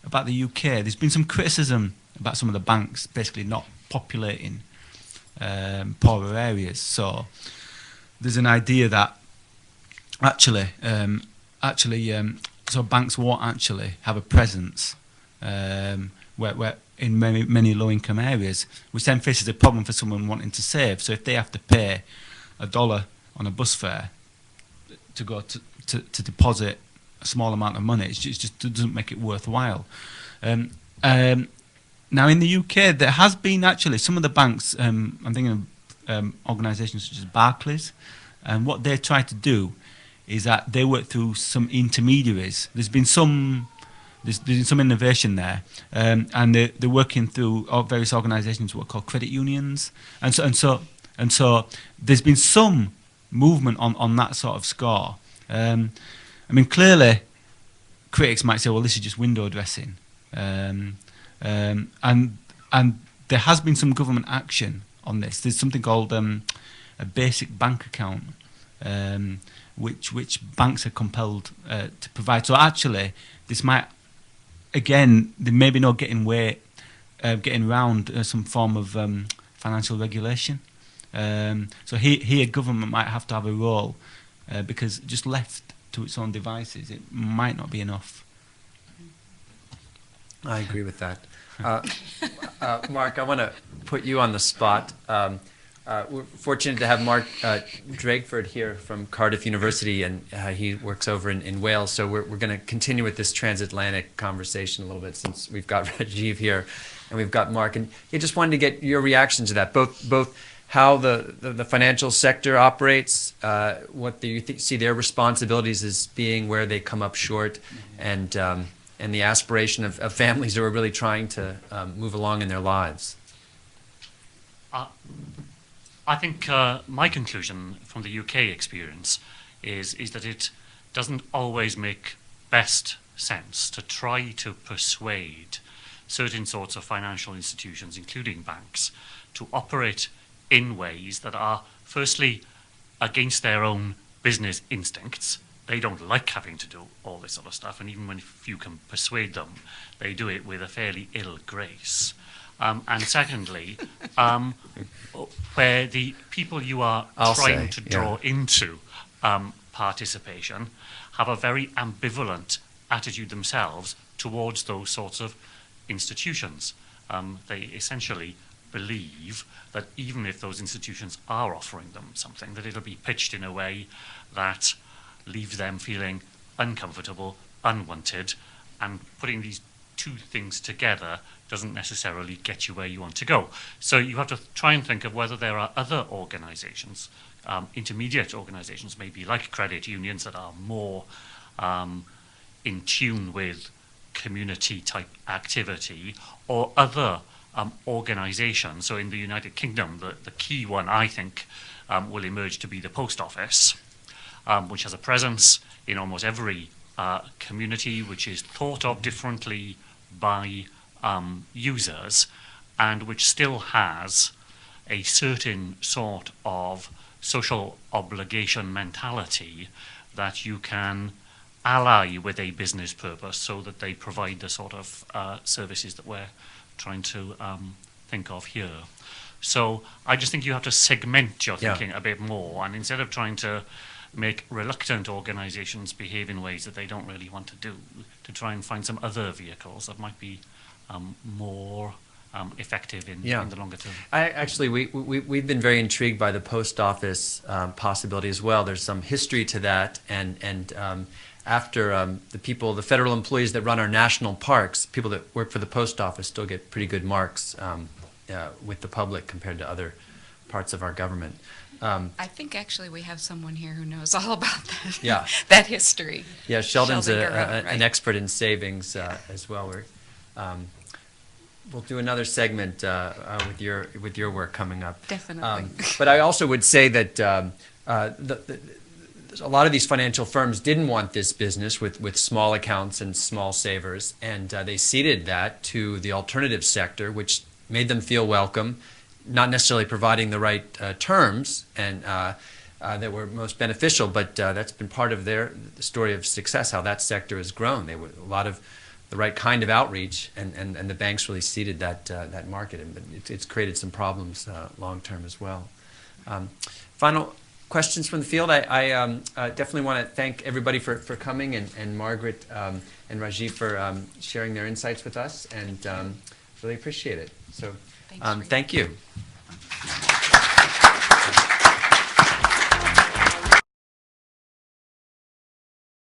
about the UK, there's been some criticism about some of the banks basically not populating poorer areas. So there's an idea that actually, so banks won't actually have a presence where in many low-income areas, which then faces a problem for someone wanting to save. So if they have to pay $1 on a bus fare to go to deposit a small amount of money, it just doesn't make it worthwhile. Now in the UK, there has been actually some of the banks, I'm thinking of organisations such as Barclays, and what they try to do is that they work through some intermediaries. There's been some innovation there, and they're working through various organisations, what are called credit unions, and so there's been some movement on that sort of score. I mean, clearly, critics might say, well, this is just window dressing, and there has been some government action on this. There's something called a basic bank account, which banks are compelled to provide. So actually, this might, again, there may be no getting around some form of financial regulation. So here, government might have to have a role, because just left to its own devices, it might not be enough. I agree with that. Mark, I want to put you on the spot. We're fortunate to have Mark Drakeford here from Cardiff University, and he works over in Wales. So we're going to continue with this transatlantic conversation a little bit, since we've got Rajiv here and we've got Mark. And he just wanted to get your reaction to that, both how the financial sector operates, what you see their responsibilities as being, where they come up short, and the aspiration of families who are really trying to move along in their lives. I think my conclusion from the UK experience is that it doesn't always make best sense to try to persuade certain sorts of financial institutions, including banks, to operate in ways that are, firstly, against their own business instincts. They don't like having to do all this sort of stuff, and even if you can persuade them, they do it with a fairly ill grace. And secondly, where the people you are trying to draw into participation have a very ambivalent attitude themselves towards those sorts of institutions. They essentially believe that even if those institutions are offering them something, that it'll be pitched in a way that leaves them feeling uncomfortable, unwanted, and putting these two things together doesn't necessarily get you where you want to go. So you have to try and think of whether there are other organizations, intermediate organizations, maybe like credit unions, that are more in tune with community-type activity, or other organizations. So in the United Kingdom, the key one, I think, will emerge to be the post office, which has a presence in almost every community, which is thought of differently by users, and which still has a certain sort of social obligation mentality that you can ally with a business purpose so that they provide the sort of services that we're trying to think of here. So I just think you have to segment your thinking a bit more, and instead of trying to make reluctant organizations behave in ways that they don't really want to do, to try and find some other vehicles that might be more effective in the longer term. We've been very intrigued by the post office possibility as well. There's some history to that, and after the federal employees that run our national parks, people that work for the post office still get pretty good marks with the public compared to other parts of our government. I think actually we have someone here who knows all about that. Yeah. That history. Yeah, Sheldon's Sheldon an right. expert in savings as well. We'll do another segment with your work coming up. Definitely. But I also would say that a lot of these financial firms didn't want this business with small accounts and small savers, and they ceded that to the alternative sector, which made them feel welcome, not necessarily providing the right terms and that were most beneficial, but that's been part of their story of success, how that sector has grown. They were a lot of the right kind of outreach, and the banks really seeded that market, and it's created some problems long term as well. Final questions from the field? I definitely want to thank everybody for coming, and Margaret and Rajiv for sharing their insights with us, and really appreciate it. So Thanks, thank you.